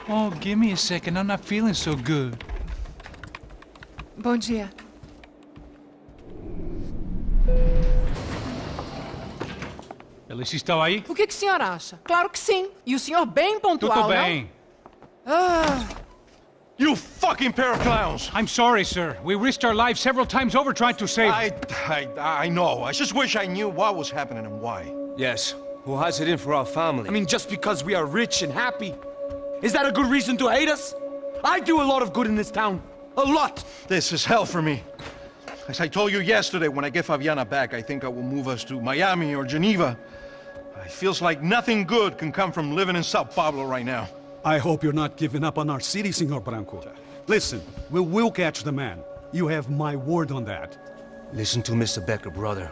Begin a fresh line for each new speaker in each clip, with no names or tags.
Oh, give me a second. I'm not feeling so good.
Bom dia.
Alice estava aí?
O que o senhor acha? Claro que sim. E o senhor bem pontual,
Tudo bem.
não? Ah,
You fucking pair of clowns!
I'm sorry, sir. We risked our lives several times over trying to save...
I know. I just wish I knew what was happening and why.
Yes. Who has it in for our family?
I mean, just because we are rich and happy, is that a good reason to hate us? I do a lot of good in this town. A lot!
This is hell for me. As I told you yesterday, when I get Fabiana back, I think I will move us to Miami or Geneva. It feels like nothing good can come from living in Sao Paulo right now.
I hope you're not giving up on our city, Senor Branco. Listen, we will catch the man. You have my word on that.
Listen to Mr. Becker, brother.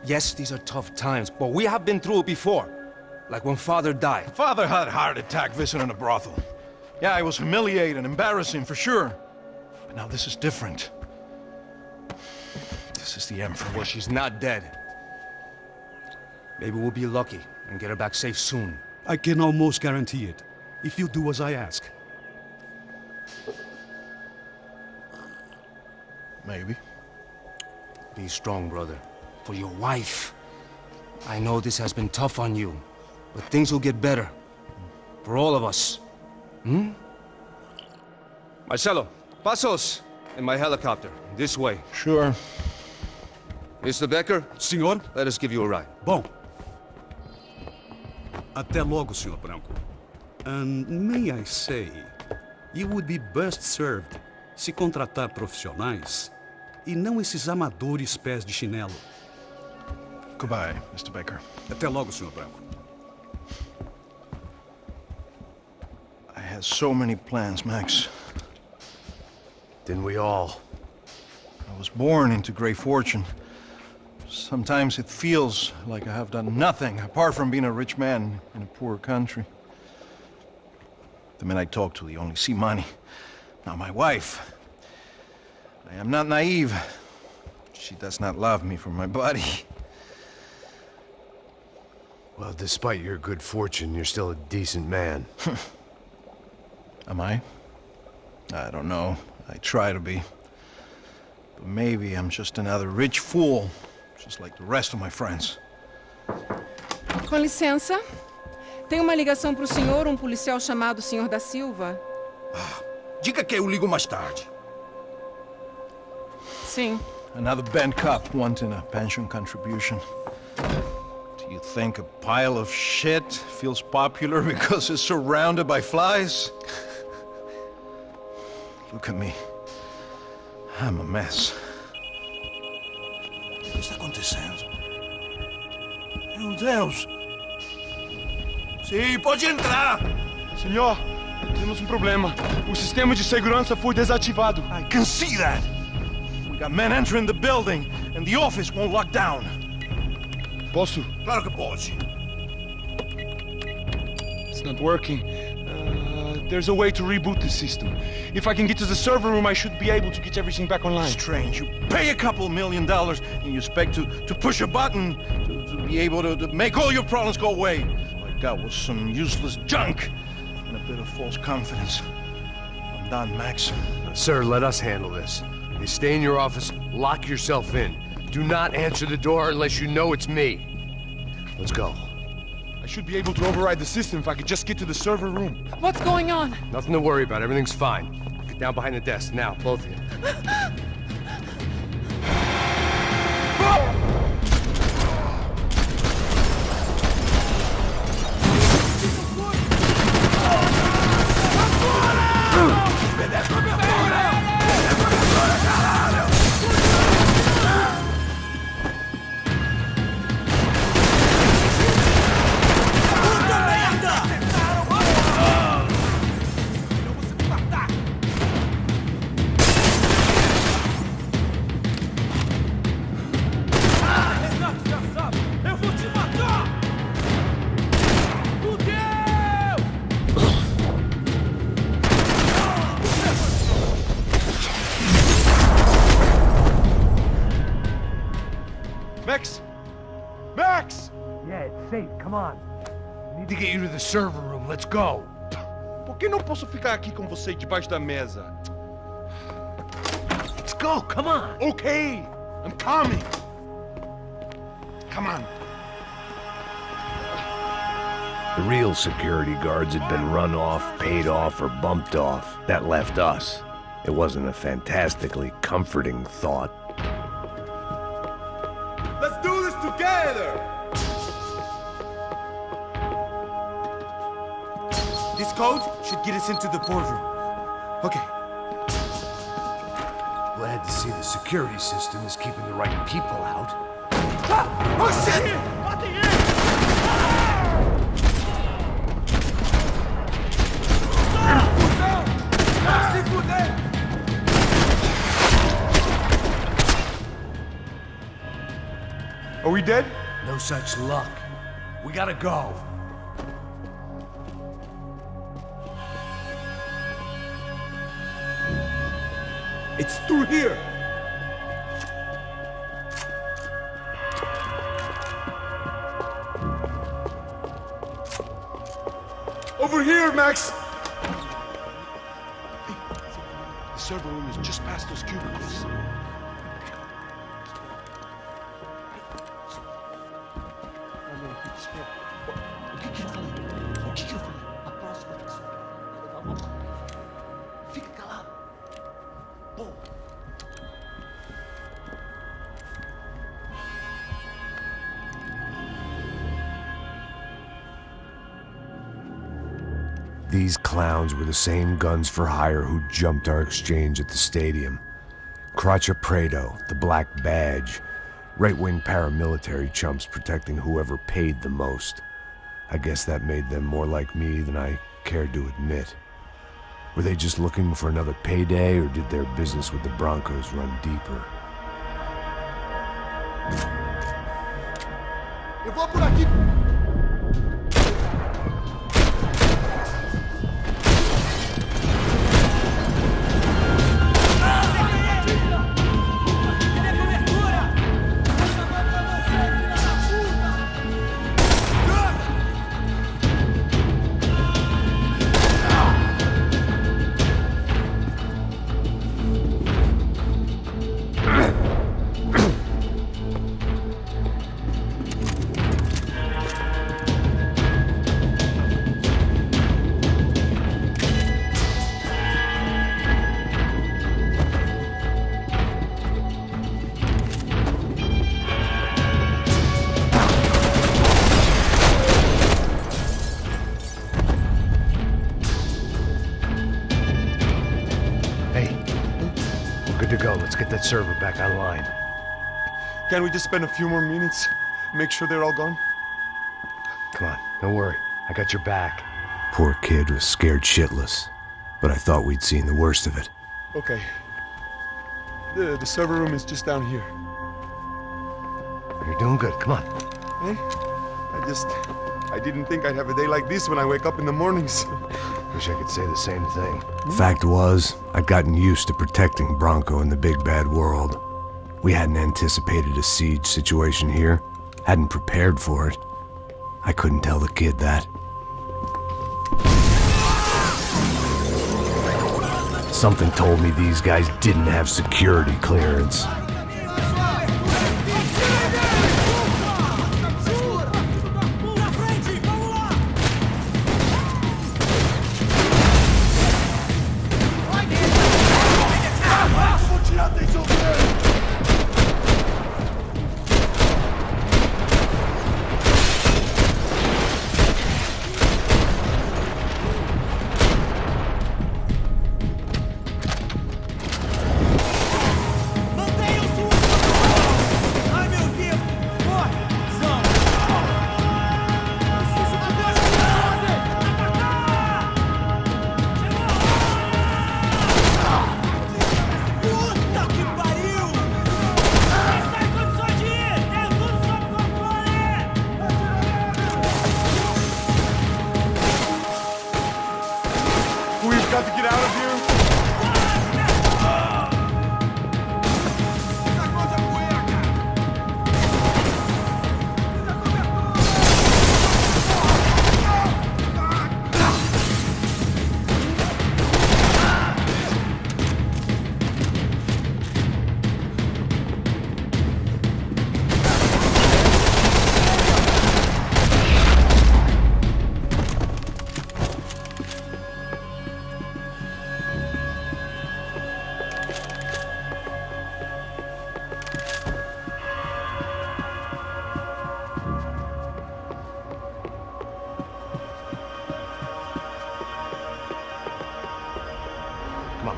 Yes, these are tough times, but we have been through it before. Like when Father died.
Father had a heart attack visiting a brothel. Yeah, it was humiliating, embarrassing, for sure. But now this is different. This is the end for me.
Well, she's not dead. Maybe we'll be lucky and get her back safe soon.
I can almost guarantee it, if you do as I ask.
Maybe.
Be strong, brother. For your wife. I know this has been tough on you, but things will get better. For all of us. Hmm? Marcelo, Passos, in my helicopter. This way.
Sure.
Mr. Becker,
Senhor?
let us give you a ride.
Bom. Até logo, Senhor Branco. And may I say, you would be best served se contratar profissionais e não esses amadores pés de chinelo.
Goodbye, Mr. Baker.
Até logo, Senhor Branco.
I had so many plans, Max.
Didn't we all?
I was born into great fortune. Sometimes it feels like I have done nothing apart from being a rich man in a poor country. The men I talk to, they only see money. Now my wife, I am not naive. She does not love me for my body.
Well, despite your good fortune, you're still a decent man.
Am I? I don't know. I try to be. But maybe I'm just another rich fool, just like the rest of my friends.
com licença. Tem uma ligação para o senhor, um policial chamado Senhor da Silva.
Diga que eu ligo mais tarde.
Sim.
Another band cop wanting a pension contribution. Do you think a pile of shit feels popular because it's surrounded by flies? Look at me. I'm a mess.
O que está acontecendo? Meu Deus! Sim, pode entrar!
Senhor, temos um problema. O sistema de segurança foi desativado.
I can see that! We got men entering the building, and the office won't lock down.
Posso?
Claro que pode.
It's not working. There's a way to reboot the system. If I can get to the server room, I should be able to get everything back online.
Strange. You pay a couple $1 million, and you expect to push a button to be able to make all your problems go away. All I got was some useless junk and a bit of false confidence. I'm done, Max.
Sir, let us handle this. You stay in your office, lock yourself in. Do not answer the door unless you know it's me. Let's go.
I should be able to override the system if I could just get to the server room.
What's going on?
Nothing to worry about. Everything's fine. Get down behind the desk now, both of you.
Max! Max!
Yeah, it's safe. Come on. I need to get you to the server room. Let's go.
Por que não posso ficar aqui com você debaixo da mesa?
Let's go, come on!
Okay, I'm coming. Come on.
The real security guards had been run off, paid off, or bumped off. That left us. It wasn't a fantastically comforting thought.
Let's do this together!
This code should get us into the boardroom. Okay.
Glad to see the security system is keeping the right people out.
Ah! Oh shit!
Are we dead?
No such luck. We gotta go.
It's through here.
Over here, Max! The server room is just past those cubicles.
These clowns were the same guns for hire who jumped our exchange at the stadium. Craccia Prado, the Black Badge, right-wing paramilitary chumps protecting whoever paid the most. I guess that made them more like me than I cared to admit. Were they just looking for another payday, or did their business with the Broncos run deeper?
Eu vou por aqui.
Let's get that server back online.
Can't we just spend a few more minutes? Make sure they're all gone?
Come on, don't worry. I got your back. Poor kid was scared shitless, but I thought we'd seen the worst of it.
Okay. The server room is just down here.
You're doing good, come on.
Hey? I didn't think I'd have a day like this when I wake up in the mornings.
Wish I could say the same thing. Fact was, I'd gotten used to protecting Bronco in the big bad world. We hadn't anticipated a siege situation here, hadn't prepared for it. I couldn't tell the kid that. Something told me these guys didn't have security clearance.
Mantenha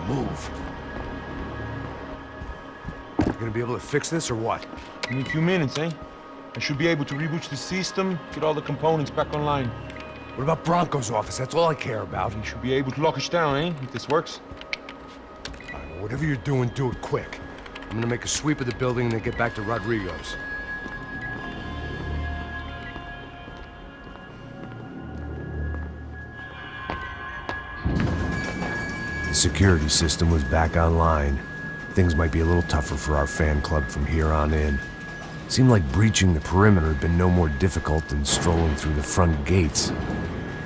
Move. You gonna be able to fix this or what?
In a few minutes, eh? I should be able to reboot the system, get all the components back online.
What about Bronco's office? That's all I care about.
You should be able to lock us down, eh? If this works.
All right, well, whatever you're doing, do it quick. I'm gonna make a sweep of the building and then get back to Rodrigo's. The security system was back online. Things might be a little tougher for our fan club from here on in. Seemed like breaching the perimeter had been no more difficult than strolling through the front gates.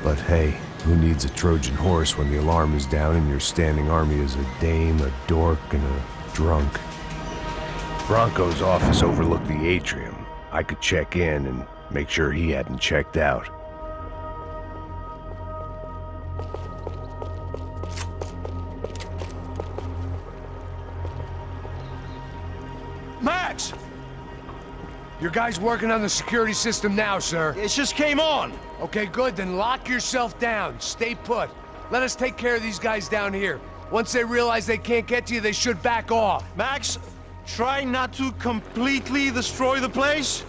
But hey, who needs a Trojan horse when the alarm is down and your standing army is a dame, a dork, and a drunk? Bronco's office overlooked the atrium. I could check in and make sure he hadn't checked out.
Max!
Your guys working on the security system now, sir.
It just came on!
Okay, good, then lock yourself down. Stay put. Let us take care of these guys down here. Once they realize they can't get to you, they should back off.
Max, try not to completely destroy the place.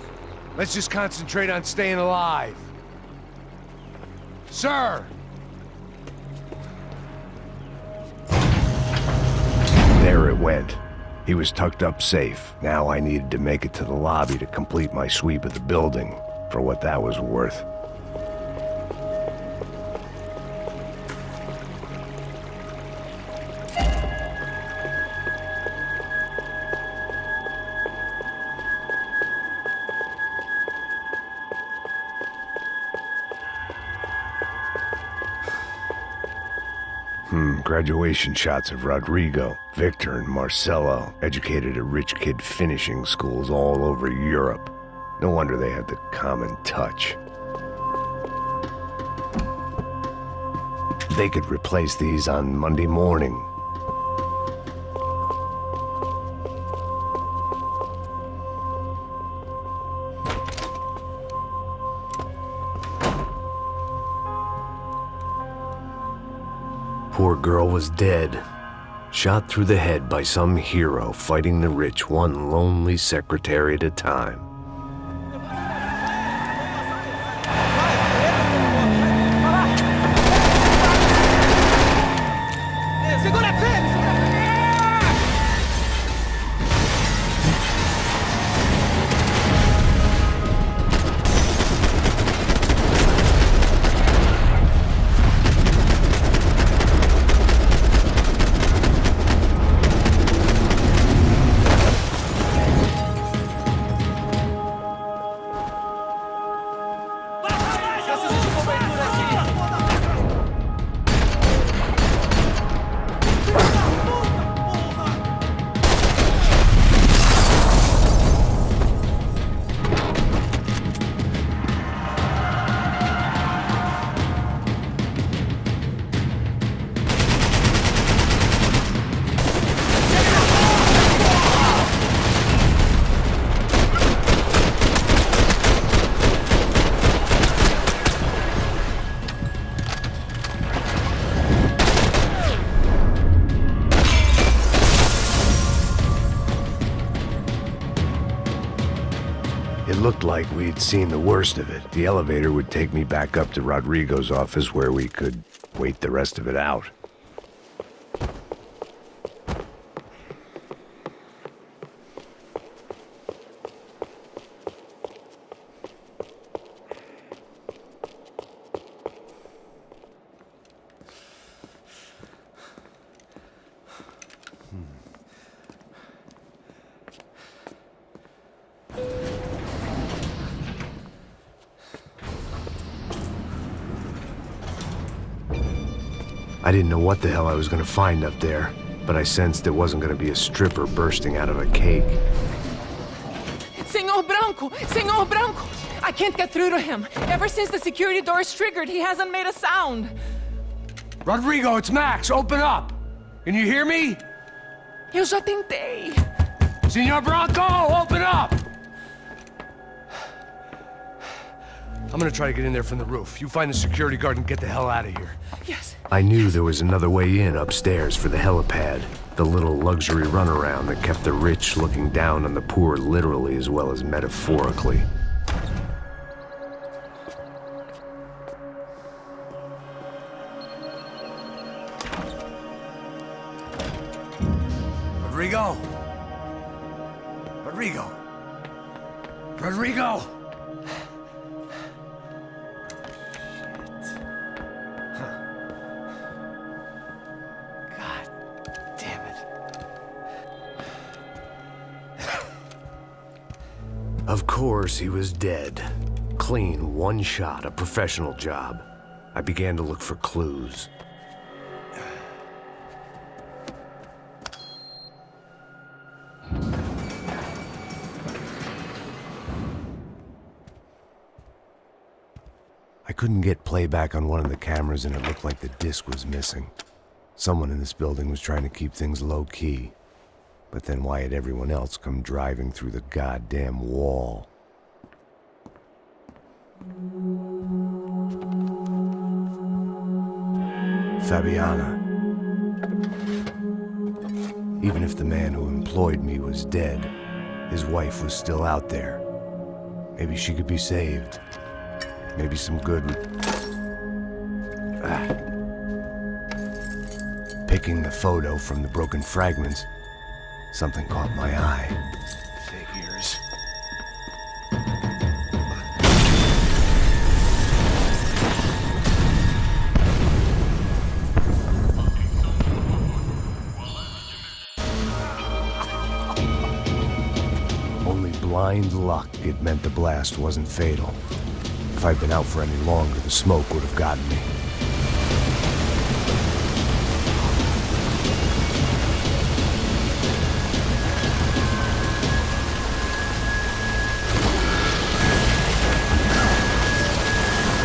Let's just concentrate on staying alive. Sir! There it went. He was tucked up safe. Now I needed to make it to the lobby to complete my sweep of the building, for what that was worth. Graduation shots of Rodrigo, Victor, and Marcelo, educated at rich kid finishing schools all over Europe. No wonder they had the common touch. They could replace these on Monday morning. Poor girl was dead, shot through the head by some hero fighting the rich one lonely secretary at a time. Looked like we'd seen the worst of it. The elevator would take me back up to Rodrigo's office where we could wait the rest of it out. I didn't know what the hell I was going to find up there, but I sensed it wasn't going to be a stripper bursting out of a cake.
Senor Branco! Senor Branco! I can't get through to him. Ever since the security door is triggered, he hasn't made a sound.
Rodrigo, it's Max. Open up. Can you hear me?
Eu já tentei.
Senor Branco, open up! I'm gonna try to get in there from the roof. You find the security guard and get the hell out of here.
Yes.
I knew there was another way in upstairs for the helipad. The little luxury runaround that kept the rich looking down on the poor literally as well as metaphorically.
Rodrigo! Rodrigo! Rodrigo!
Of course, he was dead. Clean, one shot, a professional job. I began to look for clues. I couldn't get playback on one of the cameras and it looked like the disc was missing. Someone in this building was trying to keep things low-key. But then why had everyone else come driving through the goddamn wall? Fabiana. Even if the man who employed me was dead, his wife was still out there. Maybe she could be saved. Maybe some good would... Picking the photo from the broken fragments, something caught my eye. Figures. Only blind luck it meant the blast wasn't fatal. If I'd been out for any longer, the smoke would have gotten me.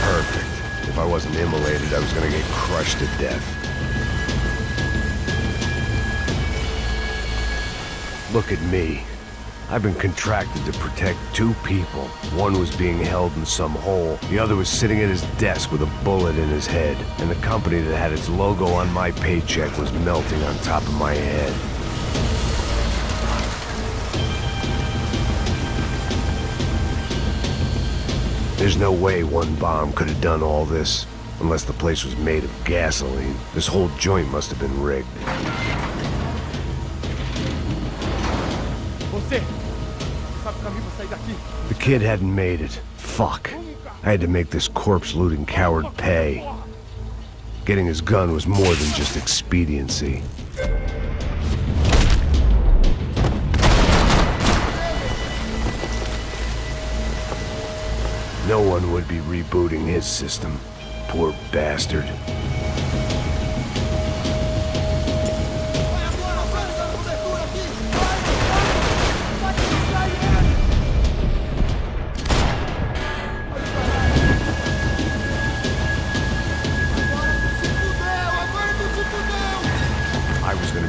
Perfect. If I wasn't immolated, I was gonna get crushed to death. Look at me. I've been contracted to protect two people. One was being held in some hole. The other was sitting at his desk with a bullet in his head. And the company that had its logo on my paycheck was melting on top of my head. There's no way one bomb could have done all this. Unless the place was made of gasoline. This whole joint must have been rigged. The kid hadn't made it. Fuck. I had to make this corpse-looting coward pay. Getting his gun was more than just expediency. No one would be rebooting his system. Poor bastard.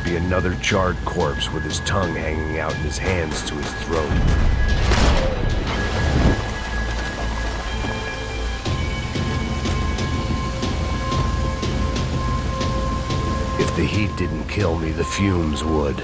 Another charred corpse with his tongue hanging out and his hands to his throat. If the heat didn't kill me, the fumes would.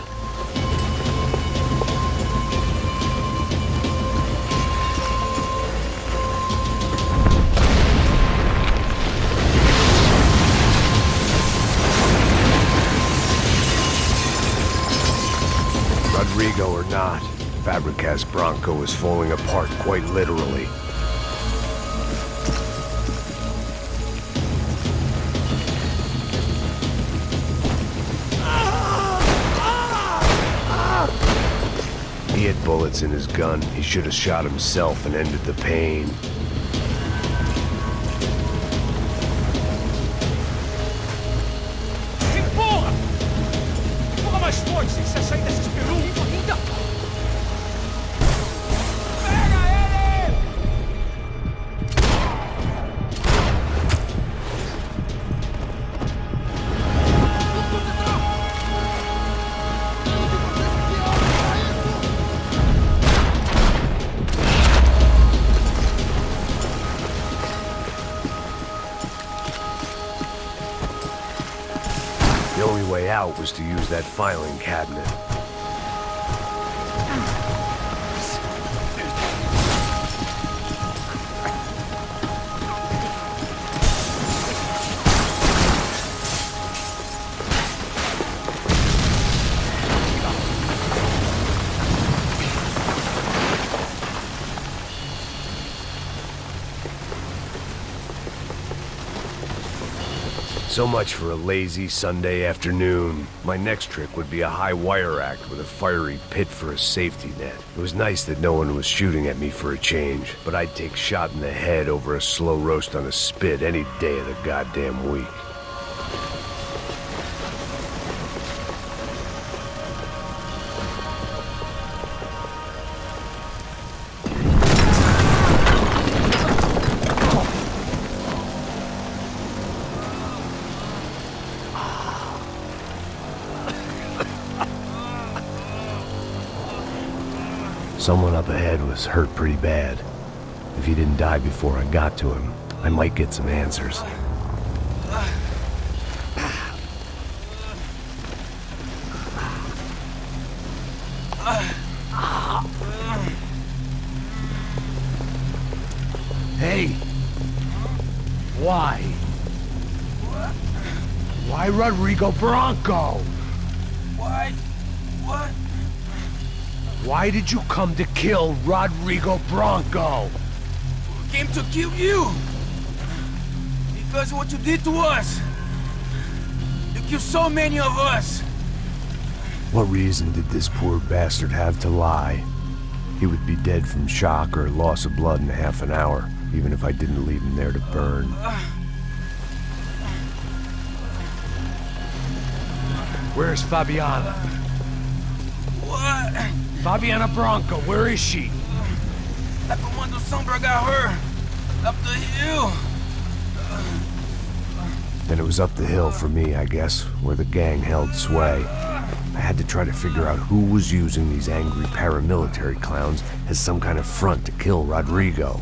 Rodrigo or not, Fabricas Bronco was falling apart quite literally. He had bullets in his gun. He should have shot himself and ended the pain. way out was to use that filing cabinet. So much for a lazy Sunday afternoon. My next trick would be a high wire act with a fiery pit for a safety net. It was nice that no one was shooting at me for a change, but I'd take shot in the head over a slow roast on a spit any day of the goddamn week. Someone up ahead was hurt pretty bad. If he didn't die before I got to him, I might get some answers. Hey! Why? Why Rodrigo Branco?
Why? What?
Why did you come to kill Rodrigo Branco?
We came to kill you! Because of what you did to us! You killed so many of us!
What reason did this poor bastard have to lie? He would be dead from shock or loss of blood in half an hour, even if I didn't leave him there to burn. Where's Fabiana?
What?
Fabiana Branco, where is she?
That Commando Sombra got her! Up the hill!
Then it was up the hill for me, I guess, where the gang held sway. I had to try to figure out who was using these angry paramilitary clowns as some kind of front to kill Rodrigo.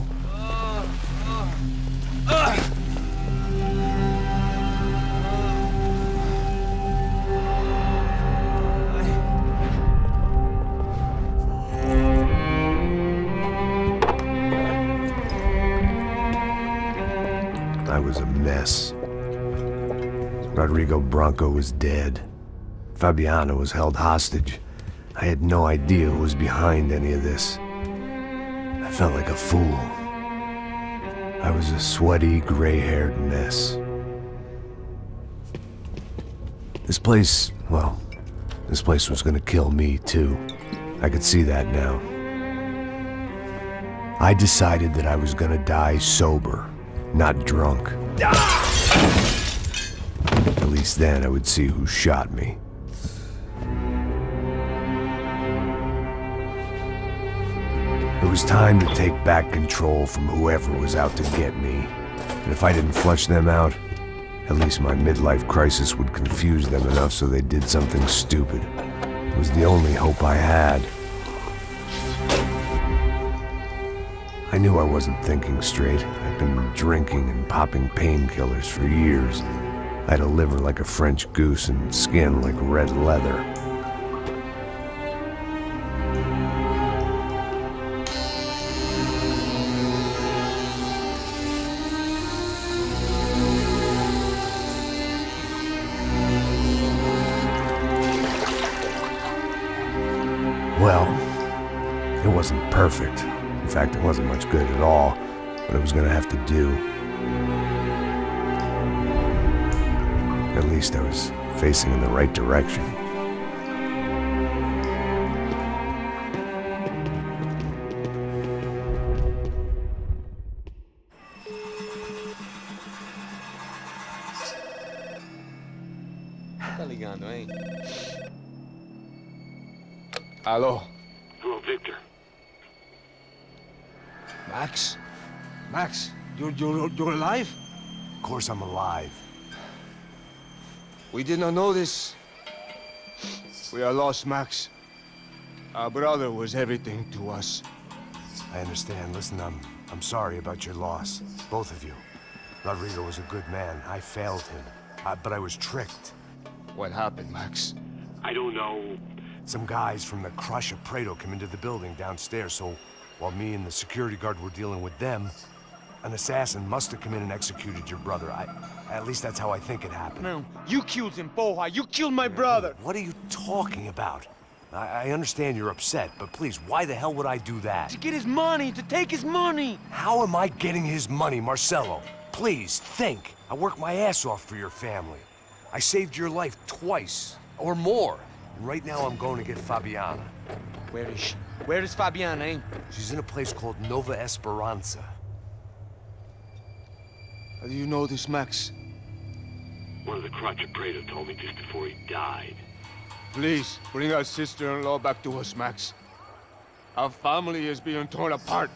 I was a mess. Rodrigo Branco was dead. Fabiana was held hostage. I had no idea who was behind any of this. I felt like a fool. I was a sweaty, gray-haired mess. This place, well, this place was gonna kill me too. I could see that now. I decided that I was gonna die sober, not drunk. At least then I would see who shot me. It was time to take back control from whoever was out to get me. And if I didn't flush them out, at least my midlife crisis would confuse them enough so they did something stupid. It was the only hope I had. I knew I wasn't thinking straight. I'd been drinking and popping painkillers for years. I had a liver like a French goose and skin like red leather. Well, it wasn't perfect. In fact, it wasn't much good at all, but it was gonna have to do. At least I was facing in the right direction.
Tá ligando, hein? Alô?
Oh, Victor.
Max? Max, you're alive?
Of course I'm alive.
We did not know this. We are lost, Max. Our brother was everything to us.
I understand. Listen, I'm sorry about your loss. Both of you. Rodrigo was a good man. I failed him. But I was tricked.
What happened, Max?
I don't know.
Some guys from the Crush of Prado come into the building downstairs, so while me and the security guard were dealing with them, an assassin must have come in and executed your brother. At least that's how I think it happened.
No, you killed him, Boha. You killed my brother.
What are you talking about? I understand you're upset, but please, why the hell would I do that?
To get his money, to take his money.
How am I getting his money, Marcelo? Please, think. I worked my ass off for your family. I saved your life twice, or more. And right now I'm going to get Fabiana.
Where is she? Where is Fabiana, eh?
She's in a place called Nova Esperanza.
How do you know this, Max?
One of the Crotch of Prado told me just before he died.
Please, bring our sister-in-law back to us, Max. Our family is being torn apart.